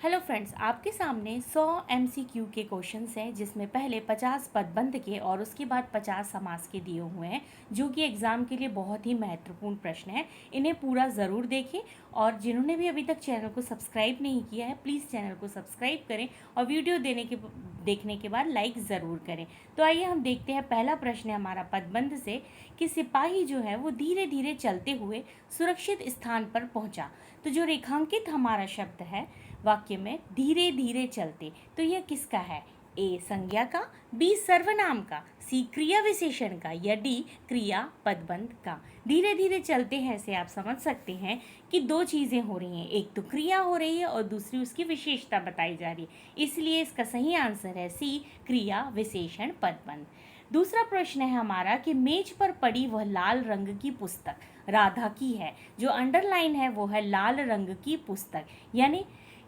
Hello friends, आपके सामने 100 MCQ के क्वेश्चंस हैं जिसमें पहले 50 पदबंध के और उसके बाद 50 समास के दिए हुए हैं, जो कि एग्ज़ाम के लिए बहुत ही महत्वपूर्ण प्रश्न है। इन्हें पूरा ज़रूर देखें और जिन्होंने भी अभी तक चैनल को सब्सक्राइब नहीं किया है प्लीज़ चैनल को सब्सक्राइब करें और वीडियो देखने के बाद लाइक ज़रूर करें। तो आइए हम देखते हैं, पहला प्रश्न है हमारा पदबंध से कि सिपाही जो है वो धीरे धीरे चलते हुए सुरक्षित स्थान पर पहुंचा। तो जो रेखांकित हमारा शब्द है वाक्य में धीरे धीरे चलते, तो यह किसका है? ए संज्ञा का, बी सर्वनाम का, सी क्रिया विशेषण का या डी क्रिया पदबंध का। धीरे धीरे चलते हैं से आप समझ सकते हैं कि दो चीज़ें हो रही हैं, एक तो क्रिया हो रही है और दूसरी उसकी विशेषता बताई जा रही है, इसलिए इसका सही आंसर है सी क्रिया विशेषण पदबंध। दूसरा प्रश्न है हमारा कि मेज पर पड़ी वह लाल रंग की पुस्तक राधा की है। जो अंडरलाइन है वो है लाल रंग की पुस्तक, यानी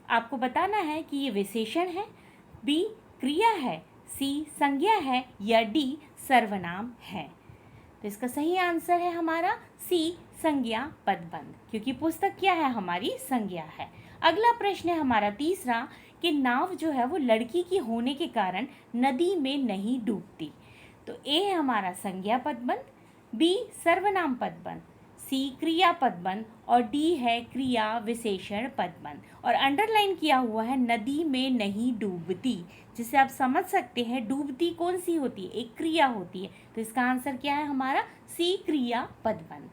आपको बताना है कि ये विशेषण है, बी क्रिया है, सी संज्ञा है या डी सर्वनाम है। तो इसका सही आंसर है हमारा सी संज्ञा पदबंध, क्योंकि पुस्तक क्या है? हमारी संज्ञा है। अगला प्रश्न है हमारा तीसरा कि नाव जो है वो लड़की की होने के कारण नदी में नहीं डूबती। तो ए है हमारा संज्ञा पदबंध, बी सर्वनाम पदबंध, सी क्रिया पदबंध और डी है क्रिया विशेषण पदबंध। और अंडरलाइन किया हुआ है नदी में नहीं डूबती, जिसे आप समझ सकते हैं डूबती कौन सी होती है? एक क्रिया होती है। तो इसका आंसर क्या है हमारा? सी क्रिया पदबंध।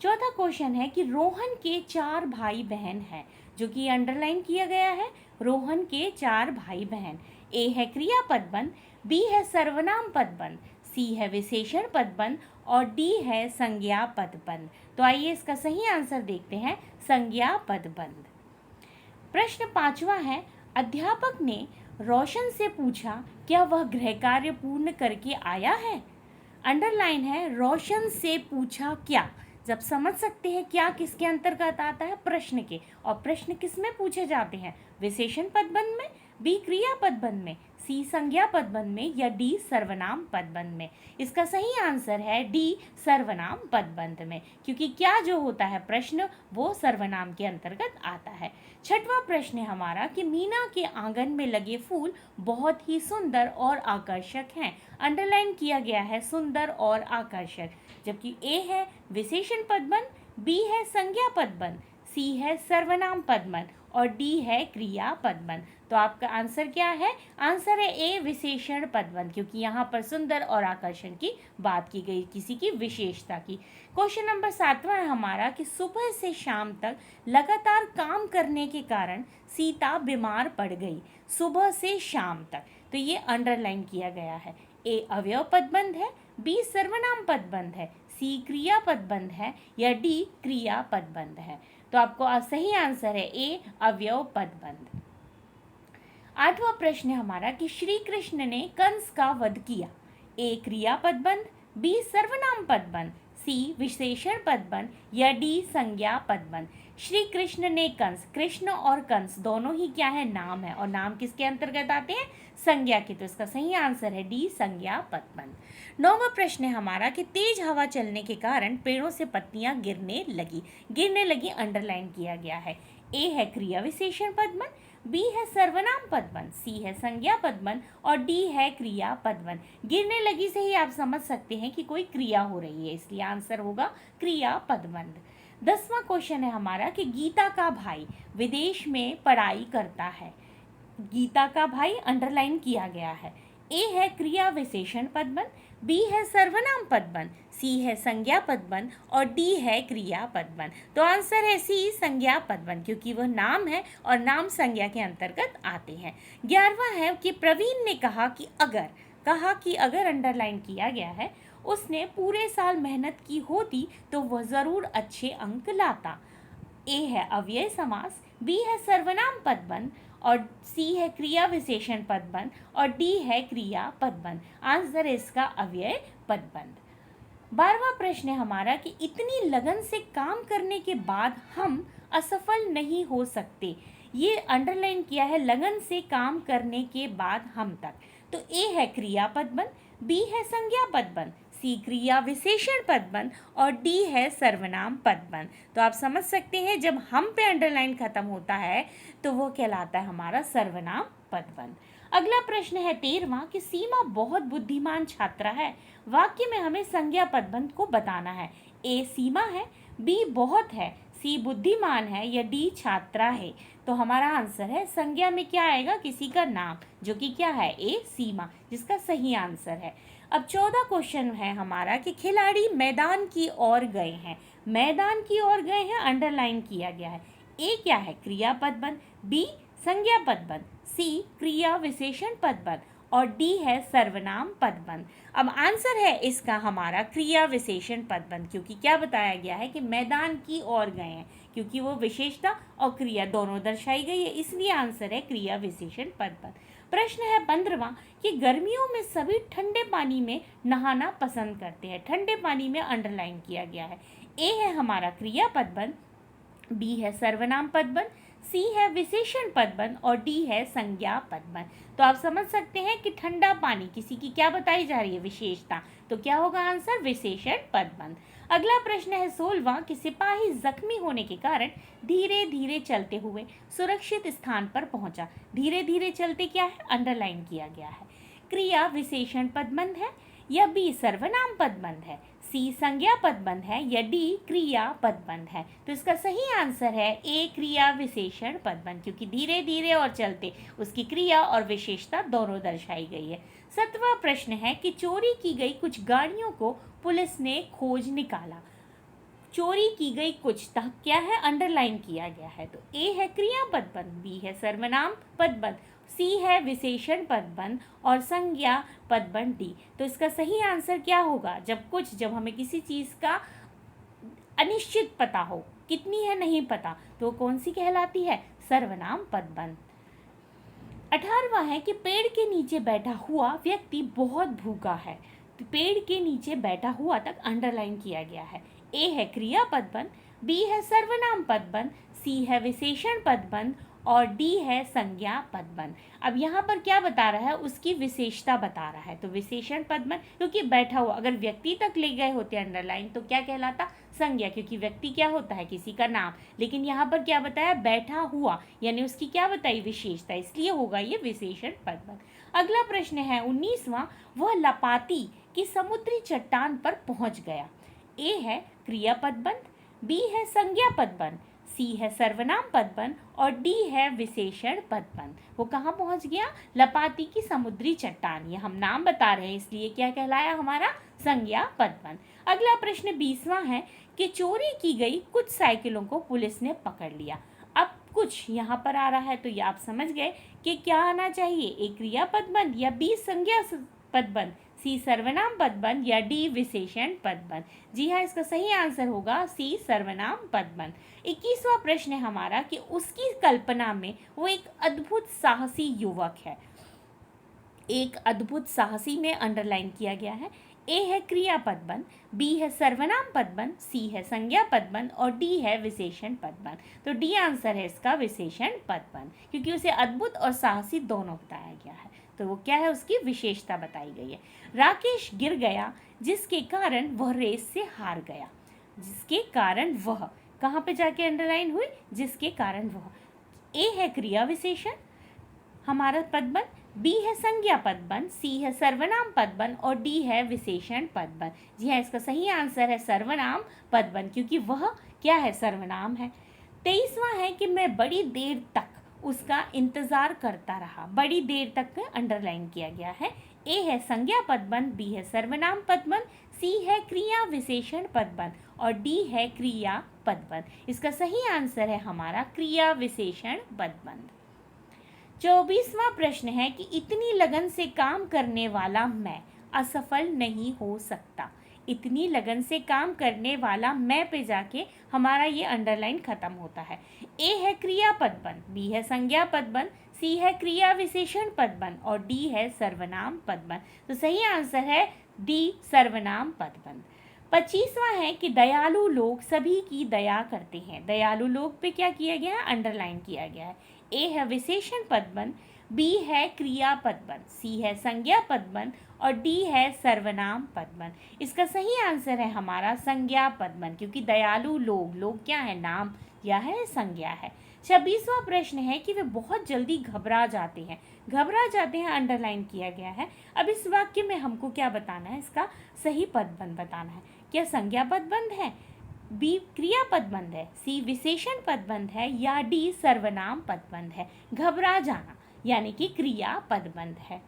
चौथा क्वेश्चन है कि रोहन के 4 भाई बहन हैं, जो कि अंडरलाइन किया गया है। रोहन के 4 भाई बहन। ए है क्रिया पदबंध, बी है सर्वनाम पदबंध, सी है विशेषण पदबंध और डी है संज्ञा पदबंध। तो आइए इसका सही आंसर देखते हैं, संज्ञा पदबंध। प्रश्न पांचवा है, अध्यापक ने रोशन से पूछा क्या वह गृह कार्य पूर्ण करके आया है। अंडरलाइन है रोशन से पूछा क्या। जब समझ सकते हैं क्या किसके अंतर्गत आता है? प्रश्न के। और प्रश्न किस में पूछे जाते हैं? विशेषण पदबंध में, बी क्रिया पदबंध में, सी संज्ञा पदबंध में या डी सर्वनाम पदबंध में। इसका सही आंसर है डी सर्वनाम पदबंध में, क्योंकि क्या जो होता है प्रश्न वो सर्वनाम के अंतर्गत आता है। छठवां प्रश्न है हमारा कि मीना के आंगन में लगे फूल बहुत ही सुंदर और आकर्षक हैं। अंडरलाइन किया गया है सुंदर और आकर्षक, जबकि ए है विशेषण पदबंध, बी है संज्ञा पदबंध, सी है सर्वनाम पदबंध और डी है क्रिया पदबंध। तो आपका आंसर क्या है? आंसर है ए विशेषण पदबंध, क्योंकि यहाँ पर सुंदर और आकर्षण की बात की गई, किसी की विशेषता की। क्वेश्चन नंबर 7वां है हमारा कि सुबह से शाम तक लगातार काम करने के कारण सीता बीमार पड़ गई। सुबह से शाम तक, तो ये अंडरलाइन किया गया है। ए अवयव पदबंध है, बी सर्वनाम पदबंध है, सी क्रिया पदबंध है या डी क्रिया पदबंध है। तो आपको सही आंसर है ए अवयव पदबंध। 8वां प्रश्न है हमारा कि श्री कृष्ण ने कंस का वध किया। ए क्रिया पदबंध, बी सर्वनाम पदबंध, सी विशेषण पदबंध या डी संज्ञा पदबंध। श्री कृष्ण ने कंस, कृष्ण और कंस दोनों ही क्या है? नाम है, और नाम किसके अंतर्गत आते हैं? संज्ञा के। तो इसका सही आंसर है डी संज्ञा पदबंध। 9वां प्रश्न है हमारा कि तेज हवा चलने के कारण पेड़ों से पत्तियां गिरने लगी अंडरलाइन किया गया है। ए है क्रिया विशेषण पदबंध, बी है सर्वनाम पदबंध, सी है संज्ञा पदबंध और डी है क्रिया पदबंध। गिरने लगी से ही आप समझ सकते हैं कि कोई क्रिया हो रही है, इसलिए आंसर होगा क्रिया पदबंध। 10वां क्वेश्चन है हमारा कि गीता का भाई विदेश में पढ़ाई करता है। गीता का भाई अंडरलाइन किया गया है। ए है क्रिया विशेषण पदबंध, बी है सर्वनाम पदबंध, सी है संज्ञा पदबंध और डी है क्रिया पदबंध। तो आंसर है सी संज्ञा पदबंध, क्योंकि वह नाम है और नाम संज्ञा के अंतर्गत आते हैं। 11वां है कि प्रवीण ने कहा कि अगर अंडरलाइन किया गया है, उसने पूरे साल मेहनत की होती तो वह जरूर अच्छे अंक लाता। ए है अव्यय समास, बी है सर्वनाम पदबंध और सी है क्रिया विशेषण पदबंध और डी है क्रिया पदबंध। आंसर है इसका अव्यय पदबंध। 12वां प्रश्न है हमारा कि इतनी लगन से काम करने के बाद हम असफल नहीं हो सकते। ये अंडरलाइन किया है लगन से काम करने के बाद हम तक। तो ए है क्रिया पदबंध, बी है संज्ञा पदबंध, सी क्रिया विशेषण पदबंध और डी है सर्वनाम पदबंध। तो आप समझ सकते हैं जब हम पे अंडरलाइन खत्म होता है तो वो कहलाता है हमारा सर्वनाम पदबंध। अगला प्रश्न है 13वां कि सीमा बहुत बुद्धिमान छात्रा है। वाक्य में हमें संज्ञा पदबंध को बताना है। ए सीमा है, बी बहुत है, सी बुद्धिमान है या डी छात्रा है। तो हमारा आंसर है संज्ञा में क्या आएगा, किसी का नाम, जो कि क्या है ए सीमा, जिसका सही आंसर है। अब 14 क्वेश्चन है हमारा कि खिलाड़ी मैदान की ओर गए हैं। मैदान की ओर गए हैं अंडरलाइन किया गया है। ए क्या है, क्रिया पदबंध, बी संज्ञा पदबंध, सी क्रिया विशेषण पदबंध और डी है सर्वनाम पदबंध। अब आंसर है इसका हमारा क्रिया विशेषण पदबंध, क्योंकि क्या बताया गया है कि मैदान की ओर गए हैं, क्योंकि वो विशेषता और क्रिया दोनों दर्शाई गई है, इसलिए आंसर है क्रिया विशेषण पदबंध। प्रश्न है 15वां कि गर्मियों में सभी ठंडे पानी में नहाना पसंद करते हैं। ठंडे पानी में अंडरलाइन किया गया है। ए है हमारा क्रिया पदबंध, बी है सर्वनाम पदबंध, सी है विशेषण पदबंध और डी है संज्ञा पदबंध। तो आप समझ सकते हैं कि ठंडा पानी किसी की क्या बताई जा रही है, विशेषता, तो क्या होगा आंसर, विशेषण पदबंध। अगला प्रश्न है 16वां कि सिपाही जख्मी होने के कारण धीरे धीरे चलते हुए सुरक्षित स्थान पर पहुंचा। धीरे धीरे चलते क्या है, अंडरलाइन किया गया है। क्रिया विशेषण पदबंध है या बी सर्वनाम पदबंध है, सी संज्ञा पदबंध है या डी क्रिया पदबंध है। तो इसका सही आंसर है ए क्रिया विशेषण पदबंध, क्योंकि धीरे धीरे और चलते उसकी क्रिया और विशेषता दोनों दर्शाई गई है। 7वां प्रश्न है कि चोरी की गई कुछ गाड़ियों को पुलिस ने खोज निकाला। चोरी की गई कुछ तक क्या है, अंडरलाइन किया गया है। तो ए है क्रिया पदबंध, बी है सर्वनाम पदबंध, सी है विशेषण पदबंध और संज्ञा पदबंध डी। तो इसका सही आंसर क्या होगा, जब हमें किसी चीज़ का अनिश्चित पता हो, कितनी है नहीं पता, तो कौन सी कहलाती है, सर्वनाम पदबंध। 18वां है कि पेड़ के नीचे बैठा हुआ व्यक्ति बहुत भूखा है। तो पेड़ के नीचे बैठा हुआ तक अंडरलाइन किया गया है। ए है क्रिया पदबंध, बी है सर्वनाम पदबंध, सी है विशेषण पदबंध और डी है संज्ञा पदबंध। अब यहाँ पर क्या बता रहा है, उसकी विशेषता बता रहा है। तो विशेषण पदबंध, क्योंकि बैठा हुआ, अगर व्यक्ति तक ले गए होते अंडरलाइन तो क्या कहलाता, संज्ञा, क्योंकि व्यक्ति क्या होता है, किसी का नाम। लेकिन यहाँ पर क्या बताया, बैठा हुआ, यानी उसकी क्या बताई, विशेषता, इसलिए होगा ये विशेषण पदबंध। अगला प्रश्न है 19वां, वह लपाती की समुद्री चट्टान पर पहुंच गया। ए है क्रिया पदबंध, बी है संज्ञा पदबंध, सी है सर्वनाम पदबंध और डी है विशेषण पदबंध। वो कहाँ पहुंच गया, लपाती की समुद्री चट्टान, ये हम नाम बता रहे हैं इसलिए क्या कहलाया हमारा, संज्ञा पदबंध। अगला प्रश्न 20वां है कि चोरी की गई कुछ साइकिलों को पुलिस ने पकड़ लिया। अब कुछ यहाँ पर आ रहा है तो ये आप समझ गए कि क्या आना चाहिए, ए क्रिया पदबंध या बी संज्ञा पदबंध, सी सर्वनाम पदबंध या डी विशेषण पदबंध। जी हाँ, इसका सही आंसर होगा सी सर्वनाम पदबंध। 21वां प्रश्न है हमारा कि उसकी कल्पना में वो एक अद्भुत साहसी युवक है। एक अद्भुत साहसी में अंडरलाइन किया गया है। ए है क्रिया पदबंध, बी है सर्वनाम पदबंध, सी है संज्ञा पदबंध और डी है विशेषण पदबंध। तो डी आंसर है इसका विशेषण पदबंध, क्योंकि उसे अद्भुत और साहसी दोनों बताया गया है। तो वो क्या है, उसकी विशेषता बताई गई है। राकेश गिर गया जिसके कारण वह रेस से हार गया। जिसके कारण वह, कहाँ पे जाके अंडरलाइन हुई, जिसके कारण वह। ए है क्रिया विशेषण हमारा पदबंध, बी है संज्ञा पदबंध, सी है सर्वनाम पदबंध और डी है विशेषण पदबंध। जी हाँ, इसका सही आंसर है सर्वनाम पदबंध, क्योंकि वह क्या है, सर्वनाम है। 23वां है कि मैं बड़ी देर तक उसका इंतजार करता रहा। बड़ी देर तक अंडरलाइन किया गया है। ए है संज्ञा पदबंध, बी है सर्वनाम पदबंध, सी है क्रिया विशेषण पदबंध और डी है क्रिया पदबंध। इसका सही आंसर है हमारा क्रिया विशेषण पदबंध। 24वां प्रश्न है कि इतनी लगन से काम करने वाला मैं असफल नहीं हो सकता। इतनी लगन से काम करने वाला मैं पे जाके हमारा ये अंडरलाइन खत्म होता है। ए है क्रिया पदबंध, बी है संज्ञा पदबंध, सी है क्रिया विशेषण पदबंध और डी है सर्वनाम पदबंध। तो सही आंसर है डी सर्वनाम पदबंध। 25वां है कि दयालु लोग सभी की दया करते हैं। दयालु लोग पे क्या किया गया है, अंडरलाइन किया गया है। ए है विशेषण पदबंध, बी है क्रिया पदबंध, सी है संज्ञा पदबंध और डी है सर्वनाम पदबंध। इसका सही आंसर है हमारा संज्ञा पदबंध, क्योंकि दयालु लोग, लोग क्या है, नाम या है, संज्ञा है। 26वां प्रश्न है कि वे बहुत जल्दी घबरा जाते हैं। घबरा जाते हैं अंडरलाइन किया गया है। अब इस वाक्य में हमको क्या बताना है, इसका सही पदबंध बताना है। क्या संज्ञा पदबंध है, बी क्रिया पदबंध है, सी विशेषण पदबंध है या डी सर्वनाम पदबंध है। घबरा जाना यानी कि क्रिया पदबंध है।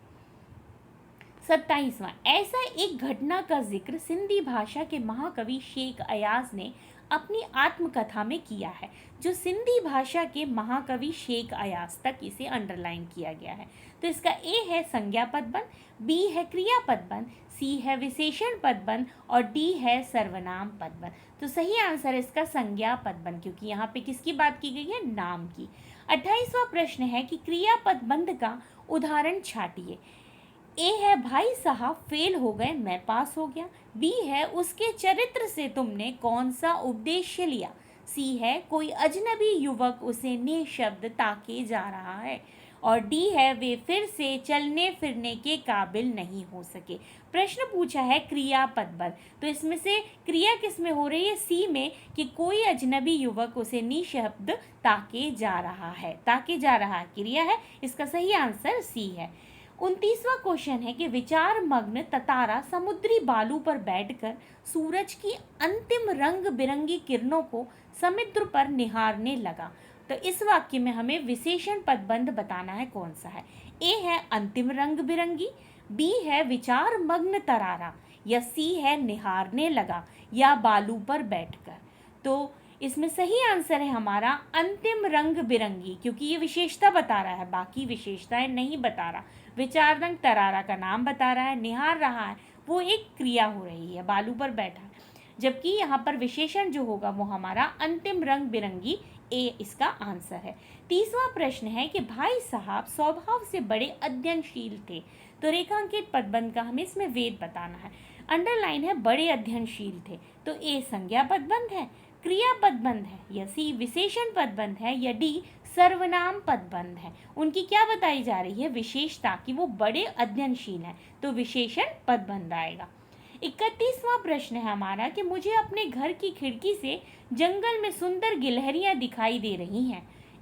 27वां, ऐसा एक घटना का जिक्र सिंधी भाषा के महाकवि शेख अयाज ने अपनी आत्मकथा में किया है। जो सिंधी भाषा के महाकवि शेख अयाज तक इसे अंडरलाइन किया गया है। तो इसका ए है संज्ञा पदबंध, बी है क्रिया पदबंध, सी है विशेषण पदबंध और डी है सर्वनाम पदबंध। तो सही आंसर है इसका संज्ञा पदबंध, क्योंकि यहाँ पे किसकी बात की गई है, नाम की। 28वां प्रश्न है कि क्रिया पदबंध का उदाहरण छाटिए। ए है भाई साहब फेल हो गए मैं पास हो गया, बी है उसके चरित्र से तुमने कौन सा उपदेश लिया, सी है कोई अजनबी युवक उसे निशब्द ताके जा रहा है और डी है वे फिर से चलने फिरने के काबिल नहीं हो सके। प्रश्न पूछा है क्रिया पदबंध, तो इसमें से क्रिया किस में हो रही है, सी में, कि कोई अजनबी युवक उसे निशब्द ताके जा रहा है। ताके जा रहा क्रिया है, इसका सही आंसर सी है। 29वां क्वेश्चन है कि विचार मग्न ततारा समुद्री बालू पर बैठकर सूरज की अंतिम रंग बिरंगी किरणों को समुद्र पर निहारने लगा। तो इस वाक्य में हमें विशेषण पदबंध बताना है कौन सा है। ए है अंतिम रंग बिरंगी, बी है विचार मग्न तरारा या सी है निहारने लगा या बालू पर बैठकर। तो इसमें सही आंसर है हमारा अंतिम रंग बिरंगी, क्योंकि ये विशेषता बता रहा है, बाकी विशेषताएं नहीं बता रहा। विचार रंग तरारा का नाम बता रहा है, निहार रहा है वो एक क्रिया हो रही है, बालू पर बैठा है, जबकि यहाँ पर विशेषण जो होगा वो हमारा अंतिम रंग बिरंगी, ए इसका आंसर है। 30वां प्रश्न है कि भाई साहब स्वभाव से बड़े अध्ययनशील थे। तो रेखांकित पदबंध का हमें इसमें वेद बताना है। अंडरलाइन है बड़े अध्ययनशील थे, तो ए संज्ञा पदबंध है, क्रिया पदबंध है या सी विशेषण पदबंध है या डी सर्वनाम पदबंध है। उनकी क्या बताई जा रही है, विशेषता, कि वो बड़े अध्ययनशील हैं, तो विशेषण पदबंध आएगा। 31वां प्रश्न है हमारा कि मुझे अपने घर की खिड़की से जंगल में सुंदर गिलहरियां दिखाई दे रही हैं।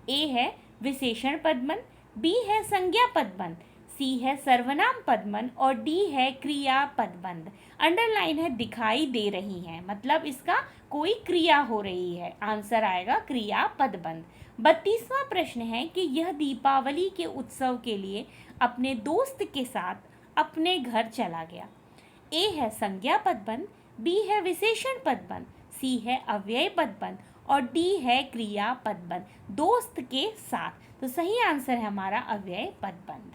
ए है विशेषण पदबंध, बी है संज्ञा पदबंध, सी है सर्वनाम पदबंध और डी है क्रिया पदबंध। अंडरलाइन है दिखाई दे रही हैं, मतलब इसका कोई क्रिया हो रही है, आंसर आएगा क्रिया पदबंध। 32वां प्रश्न है कि यह दीपावली के उत्सव के लिए अपने दोस्त के साथ अपने घर चला गया। ए है संज्ञा पदबंध, बी है विशेषण पदबंध, सी है अव्यय पदबंध और डी है क्रिया पदबंध, दोस्त के साथ। तो सही आंसर है हमारा अव्यय पदबंध।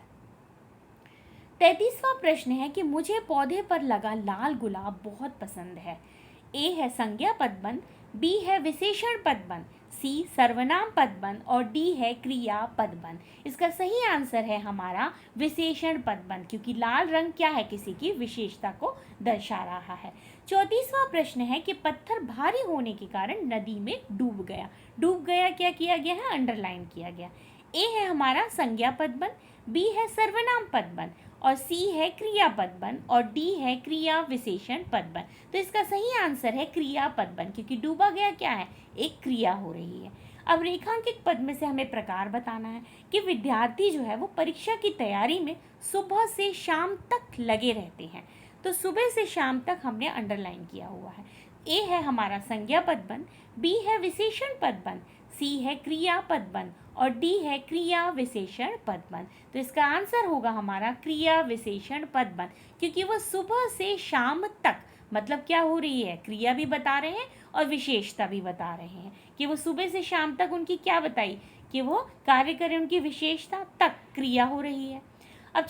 33वां प्रश्न है कि मुझे पौधे पर लगा लाल गुलाब बहुत पसंद है। ए है संज्ञा पदबंध, बी है विशेषण पदबंध, सी सर्वनाम पदबंध और डी है क्रिया पदबंध। इसका सही आंसर है हमारा विशेषण पदबंध, क्योंकि लाल रंग क्या है, किसी की विशेषता को दर्शा रहा है। 34वां प्रश्न है कि पत्थर भारी होने के कारण नदी में डूब गया। डूब गया क्या किया गया है, अंडरलाइन किया गया। ए है हमारा संज्ञा पदबंध, बी है सर्वनाम पदबंध और सी है क्रिया पदबंध और डी है क्रिया विशेषण पदबंध। तो इसका सही आंसर है क्रिया पदबंध, क्योंकि डूबा गया क्या है, एक क्रिया हो रही है। अब रेखांकित पद में से हमें प्रकार बताना है कि विद्यार्थी जो है वो परीक्षा की तैयारी में सुबह से शाम तक लगे रहते हैं। तो सुबह से शाम तक हमने अंडरलाइन किया हुआ है। ए है हमारा संज्ञा पदबंध, बी है विशेषण पदबंध, सी है क्रिया पदबंध और डी है क्रिया विशेषण पदबंध। तो इसका आंसर होगा हमारा क्रिया विशेषण पदबंध, क्योंकि वो सुबह से शाम तक, मतलब क्या हो रही है, क्रिया भी बता रहे हैं और विशेषता भी बता रहे हैं कि वो सुबह से शाम तक उनकी क्या बताई, कि वो कार्य करें, उनकी विशेषता तक क्रिया हो रही है। अब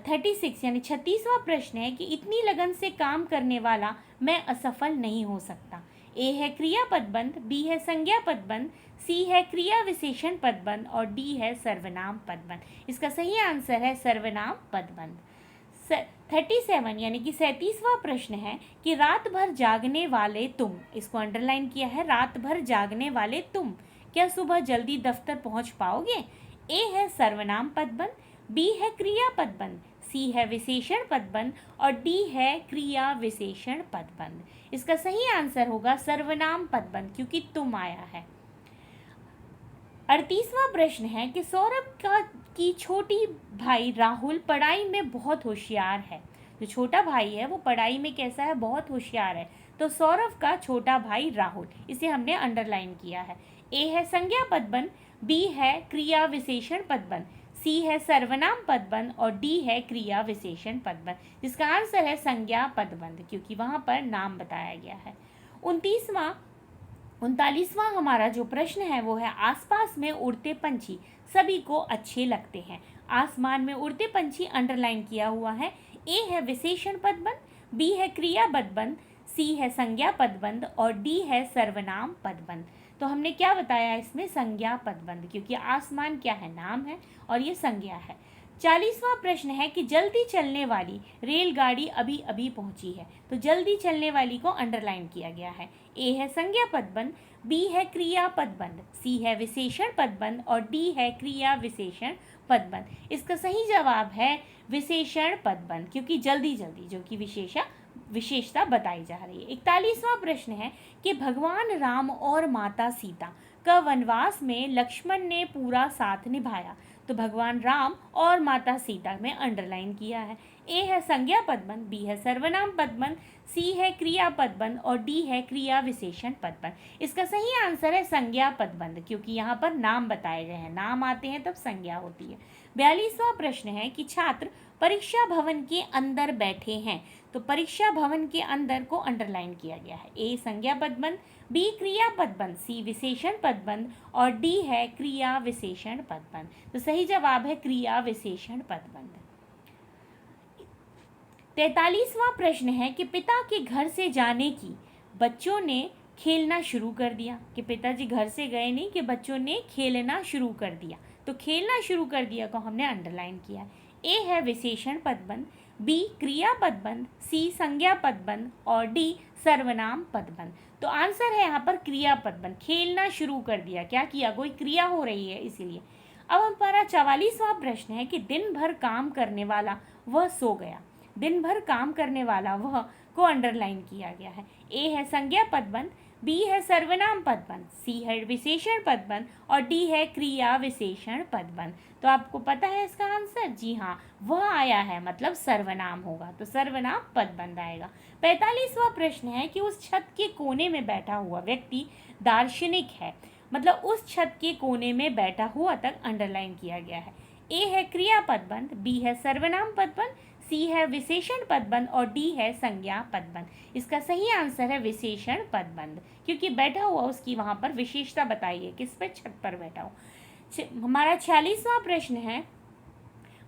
36 यानी 36वां प्रश्न है कि इतनी लगन से काम करने वाला मैं असफल नहीं हो सकता। ए है क्रिया पदबंध, बी है संज्ञा पदबंध, सी है क्रिया विशेषण पदबंध और डी है सर्वनाम पदबंध। इसका सही आंसर है सर्वनाम पदबंध। 37 यानी कि 37वां प्रश्न है कि रात भर जागने वाले तुम, इसको अंडरलाइन किया है, रात भर जागने वाले तुम क्या सुबह जल्दी दफ्तर पहुंच पाओगे। ए है सर्वनाम पदबंध, बी है क्रिया पदबंध, सी है विशेषण पदबंध और डी है क्रिया विशेषण पदबंध। इसका सही आंसर होगा सर्वनाम पदबंध, क्योंकि तुम आया है। 38वां प्रश्न है कि सौरभ की छोटी भाई राहुल पढ़ाई में बहुत होशियार है। जो छोटा भाई है वो पढ़ाई में कैसा है, बहुत होशियार है। तो सौरभ का छोटा भाई राहुल, इसे हमने अंडरलाइन किया है। ए है संज्ञा पदबंध, बी है क्रिया विशेषण पदबंध, सी है सर्वनाम पदबंध और डी है क्रिया विशेषण पदबंध। जिसका आंसर है संज्ञा पदबंध, क्योंकि वहां पर नाम बताया गया है। 39वां हमारा जो प्रश्न है वो है आसपास में उड़ते पंछी सभी को अच्छे लगते हैं। आसमान में उड़ते पंछी अंडरलाइन किया हुआ है। ए है विशेषण पदबंध, बी है क्रिया पदबंध, सी है संज्ञा पदबंध और डी है सर्वनाम पदबंध। तो हमने क्या बताया इसमें, संज्ञा पदबंध, क्योंकि आसमान क्या है, नाम है और ये संज्ञा है। 40वां प्रश्न है कि जल्दी चलने वाली रेलगाड़ी अभी अभी पहुंची है। तो जल्दी चलने वाली को अंडरलाइन किया गया है। ए है संज्ञा पदबंध, बी है क्रिया पदबंध, सी है विशेषण पदबंध और डी है क्रिया विशेषण पदबंध। इसका सही जवाब है विशेषण पदबंध, क्योंकि जल्दी जल्दी जो कि विशेषता बताई जा रही है। 41वां प्रश्न है कि भगवान राम और माता सीता का वनवास में लक्ष्मण ने पूरा साथ निभाया। तो भगवान राम और माता सीता में अंडरलाइन किया है। ए है संज्ञा पदबंध, बी है सर्वनाम पदबंध, सी है क्रिया पदबंध और डी है क्रिया विशेषण पदबंध। इसका सही आंसर है संज्ञा पदबंध, क्योंकि यहाँ पर नाम बताए गए हैं, नाम आते हैं तब संज्ञा होती है। 42वां प्रश्न है कि छात्र परीक्षा भवन के अंदर बैठे हैं। तो परीक्षा भवन के अंदर को अंडरलाइन किया गया है। ए संज्ञा पदबंध, बी क्रिया पदबंध, सी विशेषण पदबंध और डी है क्रिया विशेषण पदबंध। तो सही जवाब है क्रिया विशेषण पदबंध। 43वां प्रश्न है कि पिता के घर से जाने की बच्चों ने खेलना शुरू कर दिया। कि पिताजी घर से गए नहीं, कि बच्चों ने खेलना शुरू कर दिया। तो खेलना शुरू कर दिया को हमने अंडरलाइन किया। ए है विशेषण पदबंध, बी क्रिया पदबंध, सी संज्ञा पदबंध और डी सर्वनाम पदबंध। तो आंसर है यहाँ पर क्रिया पदबंध, खेलना शुरू कर दिया, क्या किया, कोई क्रिया हो रही है इसीलिए। अब हमारा 44वां प्रश्न है कि दिन भर काम करने वाला वह सो गया। दिन भर काम करने वाला वह को अंडरलाइन किया गया है। ए है संज्ञा पदबंध, बी है सर्वनाम पदबंध, सी है विशेषण पदबंध और डी है क्रिया विशेषण पदबंध। तो आपको पता है इसका आंसर, जी हाँ, वह आया है, मतलब सर्वनाम होगा, तो सर्वनाम पदबंध आएगा। 45वां प्रश्न है कि उस छत के कोने में बैठा हुआ व्यक्ति दार्शनिक है। मतलब उस छत के कोने में बैठा हुआ तक अंडरलाइन किया गया है। ए है क्रिया पदबंध, बी है सर्वनाम पदबंध, सी है विशेषण पदबंध और डी है संज्ञा पदबंध। इसका सही आंसर है विशेषण पदबंध, क्योंकि बैठा हुआ उसकी वहां पर विशेषता बताई है, किस पे, छत पर बैठा हो। हमारा 46वां प्रश्न है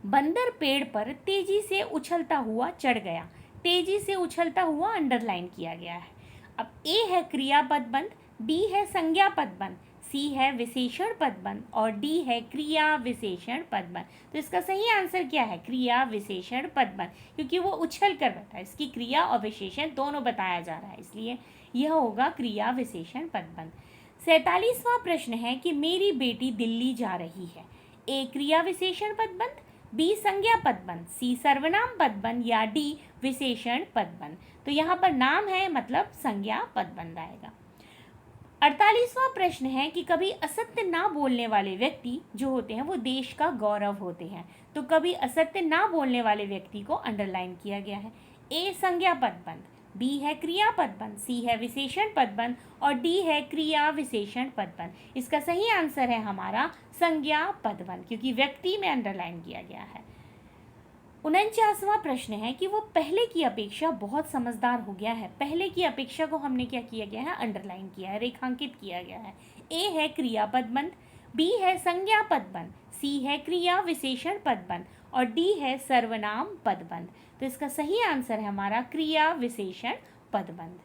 बंदर पेड़ पर तेजी से उछलता हुआ चढ़ गया। तेजी से उछलता हुआ अंडरलाइन किया गया है। अब ए है क्रिया पदबंध, बी है संज्ञा पदबंध, सी है विशेषण पदबंध और डी है क्रिया विशेषण पदबंध। तो इसका सही आंसर क्या है, क्रिया विशेषण पदबंध, क्योंकि वो उछल कर बैठा है, इसकी क्रिया और विशेषण दोनों बताया जा रहा है, इसलिए यह होगा क्रिया विशेषण पदबंध। 47वां प्रश्न है कि मेरी बेटी दिल्ली जा रही है। ए क्रिया विशेषण पदबंध, बी संज्ञा पदबंध, सी सर्वनाम पदबंध या डी विशेषण पदबंध। तो यहाँ पर नाम है, मतलब संज्ञा पदबंध आएगा। 48वां प्रश्न है कि कभी असत्य ना बोलने वाले व्यक्ति जो होते हैं वो देश का गौरव होते हैं। तो कभी असत्य ना बोलने वाले व्यक्ति को अंडरलाइन किया गया है। ए संज्ञा पदबंध, बी है क्रिया पदबंध, सी है विशेषण पदबंध और डी है क्रिया विशेषण पदबंध। इसका सही आंसर है हमारा संज्ञा पदबंध, क्योंकि व्यक्ति में अंडरलाइन किया गया है। 49वां प्रश्न है कि वो पहले की अपेक्षा बहुत समझदार हो गया है। पहले की अपेक्षा को हमने क्या किया गया है, अंडरलाइन किया है, रेखांकित किया गया है। ए है क्रिया पदबंध, बी है संज्ञा पदबंध, सी है क्रिया विशेषण पदबंध और डी है सर्वनाम पदबंध। तो इसका सही आंसर है हमारा क्रिया विशेषण पदबंध।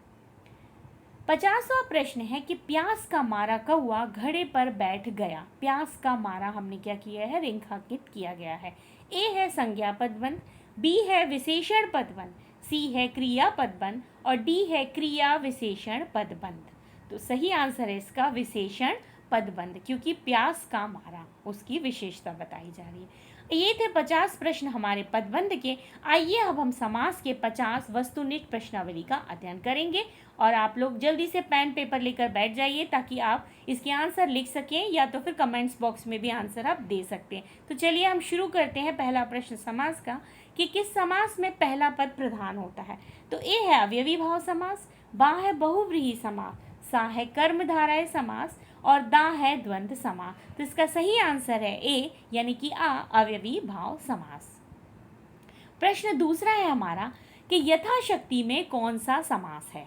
50वां प्रश्न है कि प्यास का मारा कौआ घड़े पर बैठ गया। प्यास का मारा हमने क्या किया है, रेखांकित किया गया है। ए है संज्ञा पदबंध, बी है विशेषण पदबंध, सी है क्रिया पदबंध और डी है क्रिया विशेषण पदबंध। तो सही आंसर है इसका विशेषण पदबंध, क्योंकि प्यास का मारा उसकी विशेषता बताई जा रही है। ये थे 50 प्रश्न हमारे पदबंध के। आइए अब हम समास के 50 वस्तुनिष्ठ प्रश्नावली का अध्ययन करेंगे और आप लोग जल्दी से पेन पेपर लेकर बैठ जाइए ताकि आप इसके आंसर लिख सकें, या तो फिर कमेंट्स बॉक्स में भी आंसर आप दे सकते हैं। तो चलिए हम शुरू करते हैं पहला प्रश्न समास का कि किस समास में पहला पद प्रधान होता है। तो ए है अवयवी भाव समास, बा है बहुव्रीहि समास, सा है कर्मधारय समास और दा है द्वंद्व समास। तो इसका सही आंसर है ए यानी कि आ अवयवी भाव समास। प्रश्न दूसरा है हमारा कि यथाशक्ति में कौन सा समास है।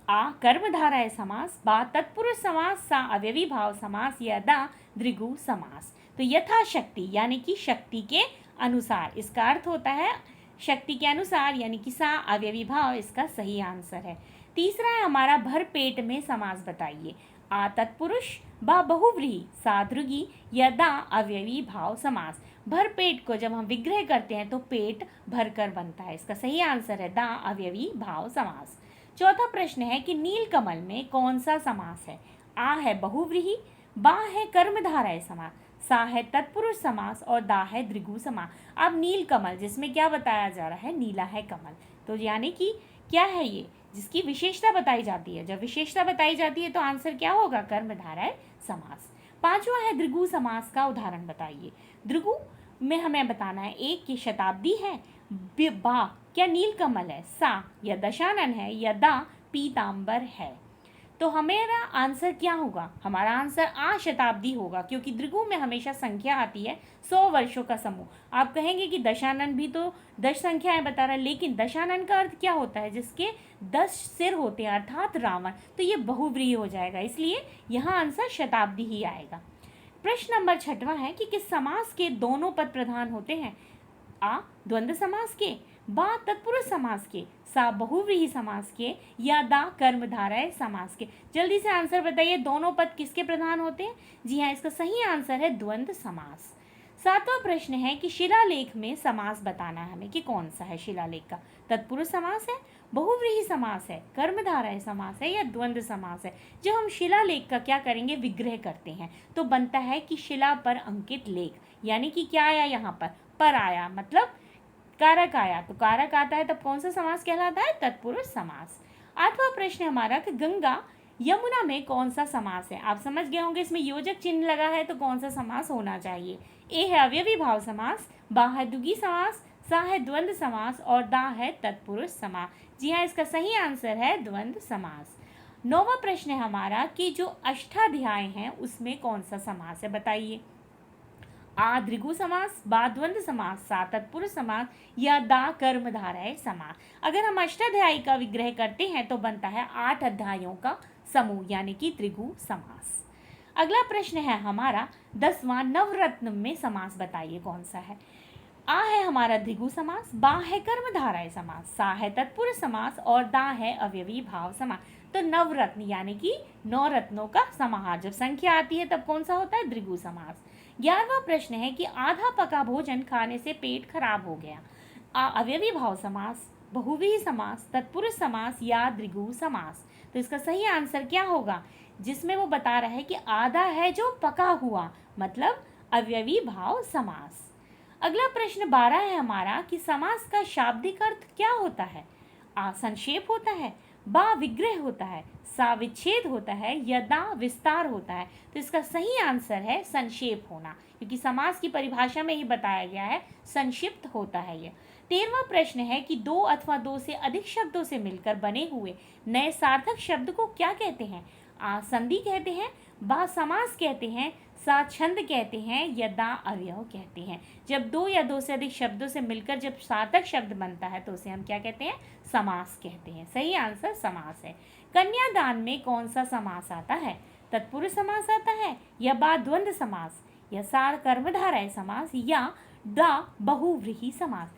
आ कर्मधारय समास, बा तत्पुरुष समास, सा अवयवी भाव समास या दा द्विगु समास। तो यथाशक्ति यानी कि शक्ति के अनुसार, इसका अर्थ होता है शक्ति के अनुसार, यानी कि सा अवयवी भाव इसका सही आंसर है। तीसरा है हमारा भरपेट में समास बताइए। आ तत्पुरुष, बा बहुव्रीहि, सा द्विगु या दा अवयवी भाव समास। भरपेट को जब हम विग्रह करते हैं तो पेट भरकर बनता है, इसका सही आंसर है दा अवयवी भाव समास। चौथा प्रश्न है कि नीलकमल में कौन सा समास है। आ है बहुव्रीहि, बा है कर्मधारय समास, सा है तत्पुरुष समास और दा है द्विगु समास। अब नीलकमल जिसमें क्या बताया जा रहा है, नीला है कमल, तो यानी कि क्या है ये, जिसकी विशेषता बताई जाती है। जब विशेषता बताई जाती है तो आंसर क्या होगा, कर्मधारय समास। पांचवा है द्विगु समास का उदाहरण बताइए। द्विगु में हमें बताना है एक की शताब्दी है, बा क्या नीलकमल है, सा या दशानन है या दा पीतांबर है। तो हमारा आंसर क्या होगा, हमारा आंसर आ शताब्दी होगा, क्योंकि द्विगु में हमेशा संख्या आती है 100 वर्षों का समूह। आप कहेंगे कि दशानन भी तो 10 संख्याएं बता रहा है, लेकिन दशानन का अर्थ क्या होता है, जिसके 10 सिर होते हैं, अर्थात रावण। तो ये बहुव्रीहि हो जाएगा, इसलिए यहाँ आंसर शताब्दी ही आएगा। प्रश्न नंबर 6वां है कि किस समास के दोनों पद प्रधान होते हैं। आ द्वंद्व समास के, बा तत्पुरुष समास के, सा बहुव्रीहि समास के या दा कर्मधारय समास के। जल्दी से आंसर बताइए, दोनों पद किसके प्रधान होते हैं। जी हाँ, इसका सही आंसर है द्वंद्व समास। 7वां प्रश्न है कि शिलालेख में समास बताना है हमें कि कौन सा है शिलालेख का। तत्पुरुष समास है, बहुव्रीहि समास है, कर्मधारय समास है या द्वंद्व समास है। जब हम शिलालेख का क्या करेंगे, विग्रह करते हैं, तो बनता है कि शिला पर अंकित लेख, यानी कि क्या आया यहाँ पर आया, मतलब कारक आया, तो कारक आता है तब कौन सा समास कहलाता है, तत्पुरुष समास। 8वां प्रश्न हमारा कि गंगा यमुना में कौन सा समास है। आप समझ गए होंगे इसमें योजक चिन्ह लगा है तो कौन सा समास होना चाहिए। ए है अवयवी भाव समास, बा है द्विगु समास, सा है द्वंद्व समास और दा है तत्पुरुष समास। जी हाँ, इसका सही आंसर है द्वंद्व समास। 9वां प्रश्न है हमारा कि जो अष्टाध्याय हैं उसमें कौन सा समास है, बताइए। आ द्विगु समास, बा द्वंद्व समास, सा तत्पुरुष समास या दा कर्मधारय समास। अगर हम अष्टाध्यायी का विग्रह करते हैं तो बनता है 8 अध्यायों का समूह, यानी कि द्विगु समास। अगला प्रश्न है हमारा 10वां, नवरत्न में समास बताइए कौन सा है। आ है हमारा द्विगु समास, बा है कर्मधारय समास, सा है तत्पुरुष समास और दा है अवयवी भाव समास। तो नवरत्न यानी कि 9 रत्नों का समाहार, जब संख्या आती है तब कौन सा होता है, द्विगु समास। 11वां प्रश्न है कि आधा पका भोजन खाने से पेट खराब हो गया। आ अवयवी भाव समास, बहुव्रीहि समास, तत्पुरुष समास या द्विगु समास। तो इसका सही आंसर क्या होगा, जिसमें वो बता रहा है कि आधा है जो पका हुआ, मतलब अवयवी भाव समास। अगला प्रश्न 12 है हमारा कि समास का शाब्दिक अर्थ क्या होता है। आ संक्षेप होता है, बा विग्रह होता है, सा विच्छेद होता है या दा विस्तार होता है। तो इसका सही आंसर है संक्षेप होना, क्योंकि समास की परिभाषा में ही बताया गया है संक्षिप्त होता है यह। 13वां प्रश्न है कि 2 अथवा 2 से अधिक शब्दों से मिलकर बने हुए नए सार्थक शब्द को क्या कहते हैं। आ संधि कहते हैं, बा समास कहते हैं, सा छंद कहते हैं या दा अवयव कहते हैं। जब 2 या 2 से अधिक शब्दों से मिलकर जब सार्थक शब्द बनता है तो उसे हम क्या कहते हैं, समास कहते हैं। सही आंसर समास है। कन्यादान में कौन सा समास आता है, तत्पुरुष समास आता है या बा द्वंद्व समास या सा कर्मधारय समास या दा बहुव्रीहि समास।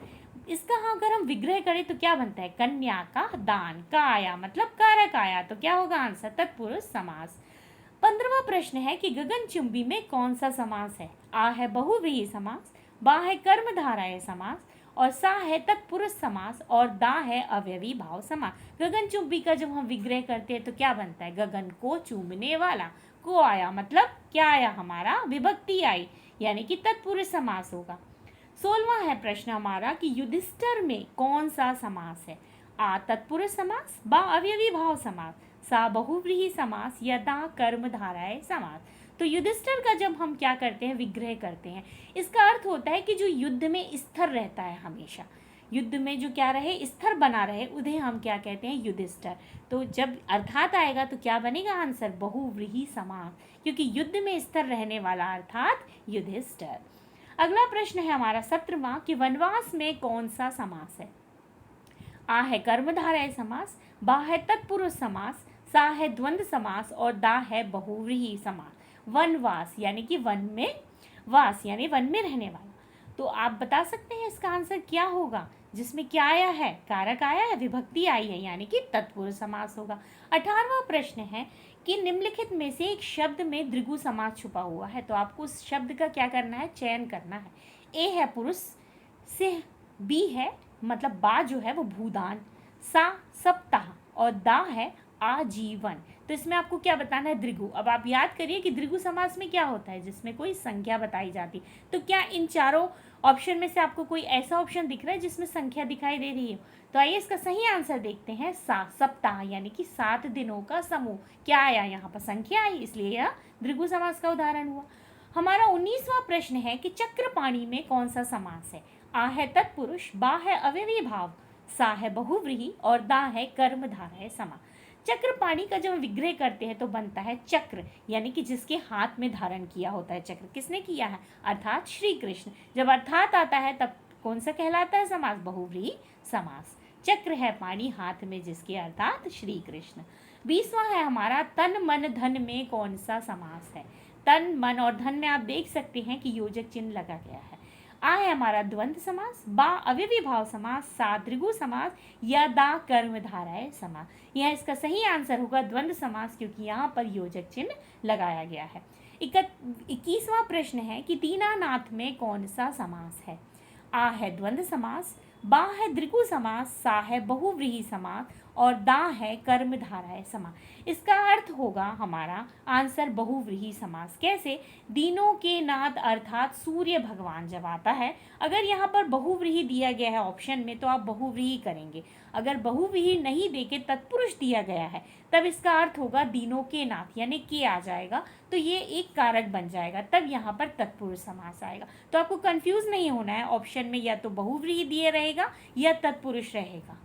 इसका अगर हम विग्रह करें तो क्या बनता है, कन्या का दान, का आया मतलब कारक आया, तो क्या होगा आंसर, तत्पुरुष समास। 15वां प्रश्न है कि गगनचुंबी में कौन सा समास है। आ है बहुव्रीहि समास, बा है कर्मधारय समास और सा है तत्पुरुष समास और दा है अवयवी भाव समास। गगनचुंबी का जब हम विग्रह करते हैं तो क्या बनता है, गगन को चूमने वाला, को आया, मतलब क्या आया हमारा, विभक्ति आई, यानी कि तत्पुरुष समास होगा। 16वां है प्रश्न हमारा कि युधिष्ठिर में कौन सा समास है। आ तत्पुरुष समास, बा अवयवी भाव समास, सा बहुव्रीहि समास या दा कर्मधारय समास। तो युधिष्ठिर का जब हम क्या करते हैं, विग्रह करते हैं, इसका अर्थ होता है कि जो युद्ध में स्थिर रहता है, हमेशा युद्ध में जो क्या रहे, स्थिर बना रहे, उन्हें हम क्या कहते हैं, युधिष्ठिर। तो जब अर्थात आएगा तो क्या बनेगा आंसर, बहुव्रीहि समास, क्योंकि युद्ध में स्थिर रहने वाला अर्थात युधिष्ठिर। अगला प्रश्न है हमारा 17वां कि वनवास में कौन सा समास है। आ है कर्मधारय समास, बा है तत्पुरुष समास, सा है द्वंद्व समास और दा है बहुव्रीहि समास। वनवास यानी कि वन में वास, यानी वन में रहने वाला। तो आप बता सकते हैं इसका आंसर क्या होगा, जिसमें क्या आया है, कारक आया है, विभक्ति आई है, यानी कि तत्पुरुष समास होगा। 18वां प्रश्न है कि निम्नलिखित में से एक शब्द में द्विगु समास छुपा हुआ है, तो आपको उस शब्द का क्या करना है, चयन करना है। ए है पुरुष, से बी है मतलब बा जो है वो भूदान, सा सप्ताह और दा है आजीवन। तो इसमें आपको क्या बताना है, द्विगु। अब आप याद करिए कि द्विगु समास में क्या होता है, जिसमें कोई संख्या बताई जाती। तो क्या इन चारों ऑप्शन में से आपको कोई ऐसा ऑप्शन दिख रहा है जिसमें संख्या दिखाई दे रही है? तो आइए इसका सही आंसर देखते हैं। सप्ताह यानी कि 7 दिनों का समूह। क्या आया यहाँ पर, संख्या आई, इसलिए यह द्विगु समास का उदाहरण हुआ। हमारा 19वां प्रश्न है कि चक्रपाणी में कौन सा समास है। आ है तत्पुरुष, बा है अव्ययी भाव, सा है बहुव्रीहि और दा है कर्मधारय समास। चक्रपाणी का जब हम विग्रह करते हैं तो बनता है चक्र, यानी कि जिसके हाथ में धारण किया होता है चक्र। किसने किया है, अर्थात श्री कृष्ण। जब अर्थात आता है तब कौन सा कहलाता है समास, बहुव्रीहि समास। चक्र है पानी हाथ में जिसके, अर्थात श्री कृष्ण। 20वां है हमारा तन मन धन में कौन सा समास है। तन मन और धन में आप देख सकते हैं कि योजक चिन्ह लगा गया है। आ है हमारा द्वंद्व समास, बा अव्ययी भाव समास, सा द्विगु समास या दा कर्मधारय समास। यह इसका सही आंसर होगा द्वंद्व समास, क्योंकि यहाँ पर योजक चिन्ह लगाया गया है। 21वां प्रश्न है कि दीनानाथ में कौन सा समास है। आ है द्वंद्व समास, बा है द्विगु समास, सा है बहुव्रीहि समास और दा है कर्मधारय समास। इसका अर्थ होगा हमारा आंसर बहुव्रीहि समास। कैसे, दीनों के नाथ अर्थात सूर्य भगवान जब आता है, अगर यहाँ पर बहुव्रीहि दिया गया है ऑप्शन में तो आप बहुव्रीहि करेंगे। अगर बहुव्रीहि नहीं देके तत्पुरुष दिया गया है तब इसका अर्थ होगा दीनों के नाथ, यानी के आ जाएगा, तो ये एक कारक बन जाएगा, तब यहाँ पर तत्पुरुष समास आएगा। तो आपको कंफ्यूज नहीं होना है, ऑप्शन में या तो बहुव्रीहि दिए रहेगा या तत्पुरुष रहेगा।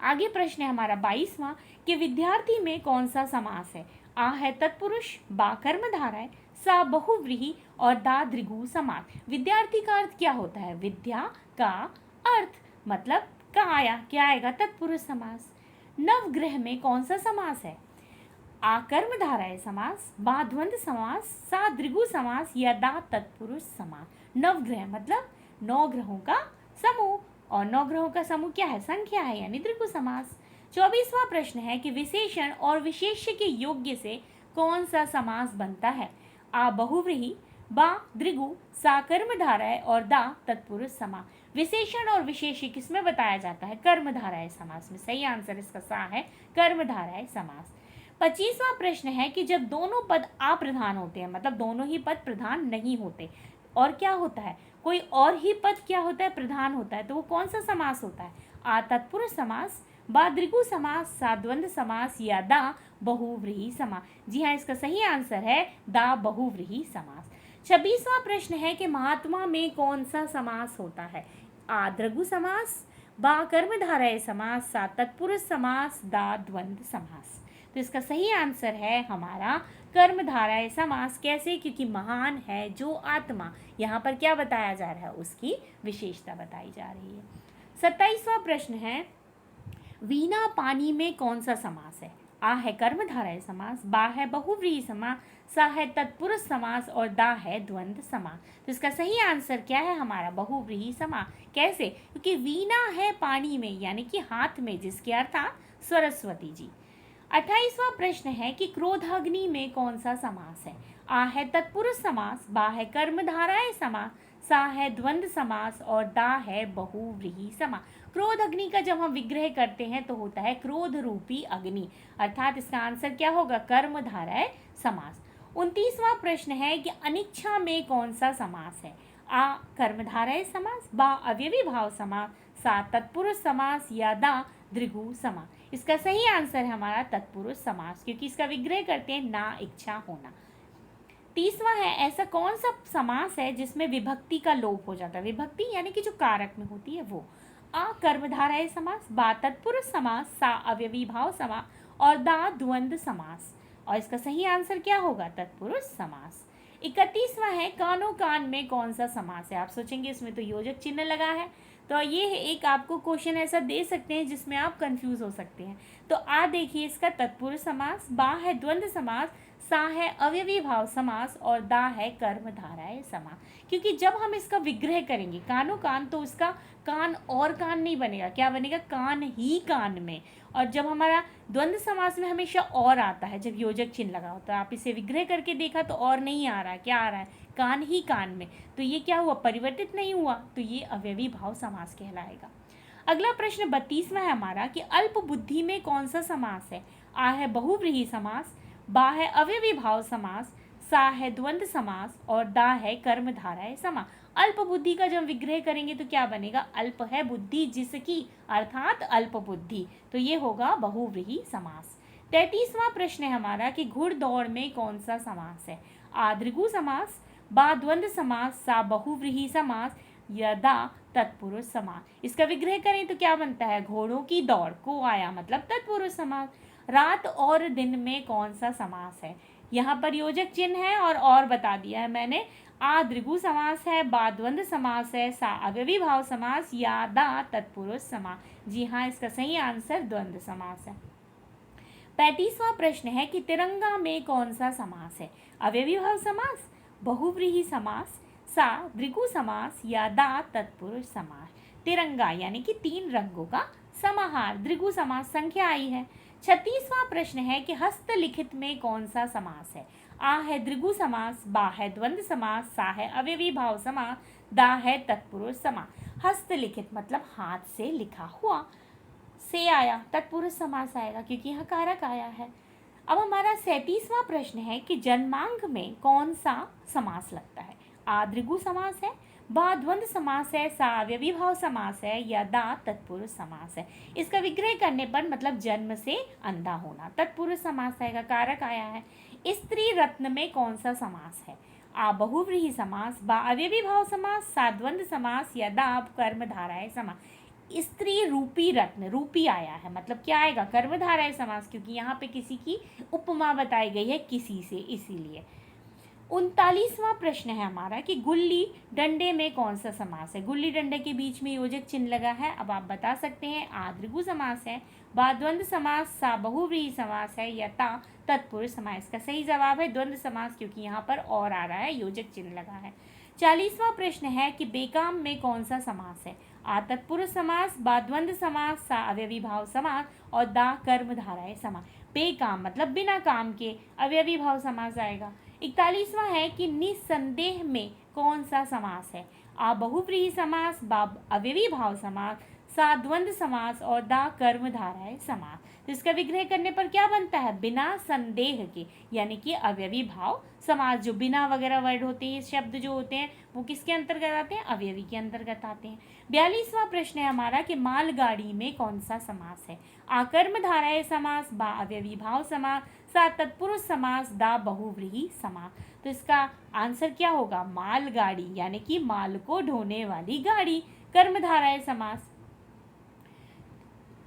आगे प्रश्न है हमारा 22वां कि विद्यार्थी में कौन सा समास है। आ है तत्पुरुष, बा कर्मधारय, सा बहुव्रीहि और दा द्विगु समास। विद्यार्थी का अर्थ क्या होता है, विद्या का अर्थ, मतलब का आया, क्या आएगा, तत्पुरुष समास। नवग्रह में कौन सा समास है। आ कर्मधारय समास, बा द्वंद्व समास, सा द्विगु समास या दा तत्पुरुष समास। नवग्रह मतलब 9 ग्रहों का समूह, और 9 ग्रहों का समूह क्या है, संख्या है, यानी द्विगु समास। 24वां प्रश्न है कि विशेषण और विशेष्य के योग्य से कौन सा समास बनता है। आ बहुव्रीहि, बा द्विगु, सा कर्मधारय और दा तत्पुरुष समास। विशेषण और विशेष्य किसमें बताया जाता है, कर्मधारय समास में। सही आंसर इसका सा है, कर्मधारय समास। 25वां प्रश्न है कि जब दोनों पद अप्रधान होते हैं, मतलब दोनों ही पद प्रधान नहीं होते, और क्या होता है, कोई और ही पद क्या होता है, प्रधान होता है, तो वो कौन सा समास होता है। आ तत्पुरुष समास, बा द्विगु समास, सा द्वंद्व समास या दा बहुव्रीहि समास। जी हाँ, इसका सही आंसर है दा बहुव्रीहि समास। 26वां प्रश्न है कि महात्मा में कौन सा समास होता है। आ द्विगु समास, बा कर्मधारय समास, सा तत्पुरुष समास, दा द्वंद्व समास। तो इसका सही आंसर है हमारा कर्मधारय समास। कैसे, क्योंकि महान है जो आत्मा, यहाँ पर क्या बताया जा रहा है, उसकी विशेषता बताई जा रही है। 27वां प्रश्न है वीणा पानी में कौन सा समास है। आ है कर्मधारय समास, बा है बहुव्रीहि समास, सा है तत्पुरुष समास और दा है द्वंद्व समास। तो इसका सही आंसर क्या है हमारा, बहुव्रीहि समास। कैसे, क्योंकि वीणा है पानी में, यानी कि हाथ में, जिसके अर्थात सरस्वती जी। 28वां प्रश्न है कि क्रोधाग्नि में कौन सा समास है। आ है तत्पुरुष समास, बा है कर्मधारय समास, सा है द्वंद्व समास और दा है बहुव्रीहि समास। क्रोध अग्नि का जब हम विग्रह करते हैं तो होता है क्रोध रूपी अग्नि, अर्थात इसका आंसर क्या होगा, कर्मधारय समास। 29वां प्रश्न है कि अनिच्छा में कौन सा समास है, आ कर्मधारय समास, बा अव्ययी भाव समास, सा तत्पुरुष समास या दा द्विगु समास। इसका सही आंसर है हमारा तत्पुरुष समास, क्योंकि इसका विग्रह करते हैं ना इच्छा होना। 30वां है ऐसा कौन सा समास है जिसमें विभक्ति का लोप हो जाता है, विभक्ति यानी कि जो कारक में होती है वो। आ कर्मधारय समास, बा तत्पुरुष समास, सा अव्ययी भाव समास और दा द्वंद्व समास। और इसका सही आंसर क्या होगा, तत्पुरुष समास। 31वां है कानो कान में कौन सा समास है। आप सोचेंगे इसमें तो योजक चिन्ह लगा है, तो ये एक आपको क्वेश्चन ऐसा दे सकते हैं जिसमें आप कंफ्यूज हो सकते हैं। तो आ देखिए इसका तत्पुरुष समास, बा है द्वंद्व समास, सा है अव्ययी भाव समास और दा है कर्मधारय समास। क्योंकि जब हम इसका विग्रह करेंगे कानो कान, तो उसका कान और कान नहीं बनेगा, क्या बनेगा, कान ही कान में। और जब हमारा द्वंद्व समास में हमेशा और आता है जब योजक चिन्ह लगा होता है, आप इसे विग्रह करके देखा तो और नहीं आ रहा है, क्या आ रहा है, कान ही कान में। तो ये क्या हुआ, परिवर्तित नहीं हुआ, तो ये अव्ययी भाव समास कहलाएगा। अगला प्रश्न 32वां है हमारा कि अल्प बुद्धि में कौन सा समास है। आ है बहुव्रीहि समास, बा है अव्ययी भाव समास, सा है द्वंद्व समास और दा है कर्मधारय समास। अल्प बुद्धि का जब विग्रह करेंगे तो क्या बनेगा, अल्प है बुद्धि जिसकी, अर्थात अल्प बुद्धि, तो ये होगा बहुव्रीहि समास। 33वां प्रश्न है हमारा कि घुड़दौड़ में कौन सा समास है। आ द्विगु समास, बा द्वंद्व समास, सा बहुव्रीहि समास या दा तत्पुरुष समास। इसका विग्रह करें तो क्या बनता है, घोड़ों की दौड़ को आया मतलब तत्पुरुष समास। रात और दिन में कौन सा समास है, यहाँ पर योजक चिन्ह है और बता दिया है मैंने। आ द्विगु समास है, बा द्वंद्व समास है, सा अव्ययी भाव समास या दा तत्पुरुष समास। जी हाँ, इसका सही आंसर द्वंद्व समास है। 35वां प्रश्न है कि तिरंगा में कौन सा समास है। अव्ययी भाव समास, बहुव्रीहि समास, सा द्विगु समास या दा तत्पुरुष समास। तिरंगा यानी कि 3 रंगों का समाहार, द्विगु समास संख्या आई है। 36वां प्रश्न है कि हस्तलिखित में कौन सा समास है। आ है द्विगु समास, बा है द्वंद्व समास, सा है अव्ययी भाव समास, दा है तत्पुरुष समास। हस्तलिखित मतलब हाथ से लिखा हुआ, से आया तत्पुरुष समास आएगा क्योंकि यहाँ कारक आया है। अब हमारा 37वां प्रश्न है कि जन्मांग में कौन सा समास लगता है। आ द्विगु समास है, बा द्वंद्व समास है, सा अव्ययी भाव समास है या दा तत्पुरुष समास है। इसका विग्रह करने पर मतलब जन्म से अंधा होना, तत्पुरुष समास आएगा, कारक आया है। स्त्री रत्न में कौन सा समास है। आ बहुव्रीहि समास, बा अव्ययी भाव समास, सा द्वंद्व समास या दा कर्मधारय समास। स्त्री रूपी रत्न, रूपी आया है मतलब क्या आएगा, कर्मधारय समास, क्योंकि यहाँ पे किसी की उपमा बताई गई है किसी से, इसीलिए। 39वां प्रश्न है हमारा कि गुल्ली डंडे में कौन सा समास है। गुल्ली डंडे के बीच में योजक चिन्ह लगा है, अब आप बता सकते हैं। आ द्विगु समास है, बा द्वंद्व समास, सा बहुव्रीहि समास है या ता तत्पुरुष समास। का सही जवाब है द्वंद्व समास, क्योंकि यहाँ पर और आ रहा है, योजक चिन्ह लगा है। 40वां प्रश्न है कि बेकाम में कौन सा समास है। आ तत्पुरुष समास, बा द्वंद्व समास, सा अव्ययी भाव समास और दा कर्मधारय समास। बेकाम मतलब बिना काम के, अव्ययी भाव समास आएगा। 41वां है कि निसंदेह में कौन सा समास है। आ बहुव्रीहि समास, बा अव्ययी भाव समास, सा द्वंद्व समास और दा कर्मधारय समास। तो इसका विग्रह करने पर क्या बनता है, बिना संदेह के, यानी कि अव्ययी भाव समास। जो बिना वगैरह वर्ड होते हैं, शब्द जो होते हैं वो किसके अंतर्गत आते हैं, अव्ययी के अंतर्गत आते हैं। 42वां प्रश्न है हमारा कि मालगाड़ी में कौन सा समास है। आ कर्मधारय समास, बा अव्ययी भाव समास, सा तत्पुरुष समास, दा बहुव्रीहि समास। तो इसका आंसर क्या होगा, मालगाड़ी यानी कि माल को ढोने वाली गाड़ी, कर्मधारय समास।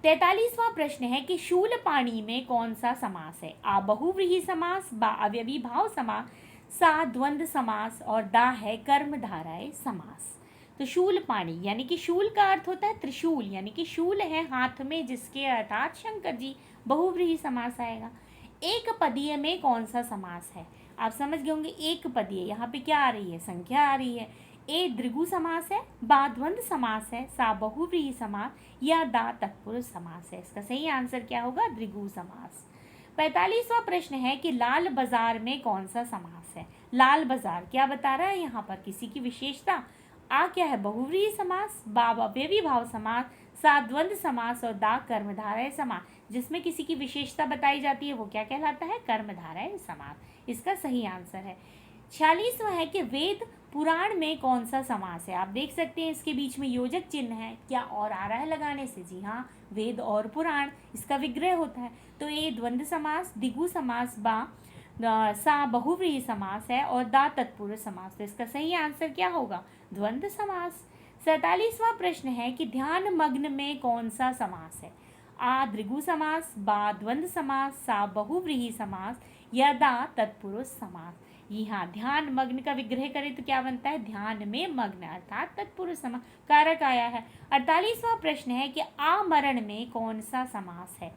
43वां प्रश्न है कि शूलपाणी में कौन सा समास है। आ बहुव्रीहि समास, बा अव्ययी भाव समास, सा द्वंद्व समास और दा है कर्मधारय समास। तो शूलपाणी यानी कि शूल का अर्थ होता है त्रिशूल, यानी कि शूल है हाथ में जिसके, अर्थात शंकर जी, बहुव्रीहि समास आएगा। एक पदीय में कौन सा समास है। आप समझ गए होंगे, एक पदीय यहाँ पे क्या आ रही है, संख्या आ रही है। ए द्विगु समास है, बा द्वंद्व समास है, सा बहुव्रीहि समास या दा तत्पुरुष समास है। इसका सही आंसर क्या होगा, द्विगु समास। 45वां प्रश्न है कि लाल बाजार में कौन सा समास है। लाल बाजार क्या बता रहा है यहाँ पर, किसी की विशेषता। आ क्या है, बहुव्रीहि समास। बा अव्ययी भाव समास। सा द्वंद्व समास। और दा कर्मधारय समास। जिसमें किसी की विशेषता बताई जाती है वो क्या कहलाता है, कर्मधारय समास। इसका सही आंसर है। 46वां है कि वेद पुराण में कौन सा समास है। आप देख सकते हैं इसके बीच में योजक चिन्ह है, क्या और आ रहा है लगाने से, जी हाँ, वेद और पुराण, इसका विग्रह होता है। तो ये द्वंद्व समास, दिगु समास, बा सा बहुव्रीहि समास है और दा तत्पुरुष समास। तो इसका सही आंसर क्या होगा, द्वंद्व समास। 47वां प्रश्न है कि ध्यान मग्न में कौन सा समास है। आ दृगु समास, बा द्वंद्व समास, सा बहुव्रीहि समास या दा तत्पुरुष समास। यहाँ ध्यान मग्न का विग्रह करें तो क्या बनता है, ध्यान में मग्न अर्थात तत्पुरुष समास। कारक आया है। 48वां प्रश्न है कि आमरण में कौन सा समास है।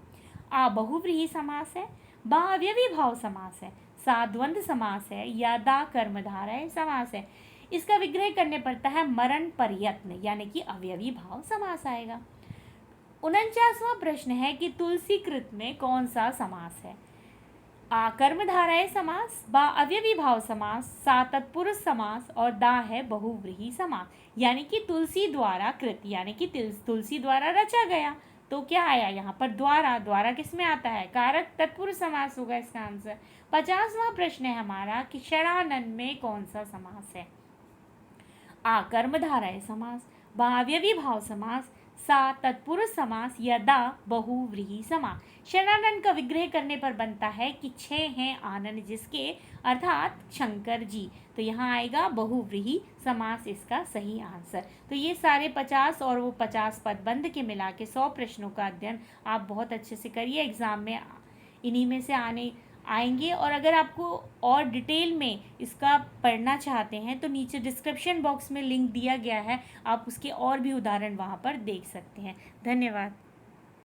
आ बहुव्रीहि समास है, बा अव्ययी भाव समास है, सा द्वंद्व समास है या दा कर्मधारय समास है। इसका विग्रह करने पड़ता है मरण प्रयत्न, यानी कि अव्ययी भाव समास आएगा। 49वां प्रश्न है कि तुलसी कृत में कौन सा समास है। आ कर्मधारय समास, बा अव्ययी भाव समास, सा तत्पुरुष समास और दा है बहुव्रीहि समास। यानी कि तुलसी द्वारा कृत, यानी कि तुलसी द्वारा रचा गया। तो क्या आया यहाँ पर, द्वारा। द्वारा किस में आता है, कारक, तत्पुरुष समास होगा इसका आंसर। 50वां प्रश्न है हमारा कि षडानन में कौन सा समास है। आ कर्मधारय समास, बा अव्ययी भाव समास, सा तत्पुरुष समास या दा बहुव्रीहि समास। षडानन का विग्रह करने पर बनता है कि 6 हैं आनन जिसके, अर्थात शंकर जी। तो यहाँ आएगा बहुव्रीहि समास इसका सही आंसर। तो ये सारे 50 और वो 50 पदबंध के मिला के 100 प्रश्नों का अध्ययन आप बहुत अच्छे से करिए। एग्जाम में इन्हीं में से आएंगे। और अगर आपको और डिटेल में इसका पढ़ना चाहते हैं तो नीचे डिस्क्रिप्शन बॉक्स में लिंक दिया गया है, आप उसके और भी उदाहरण वहाँ पर देख सकते हैं। धन्यवाद।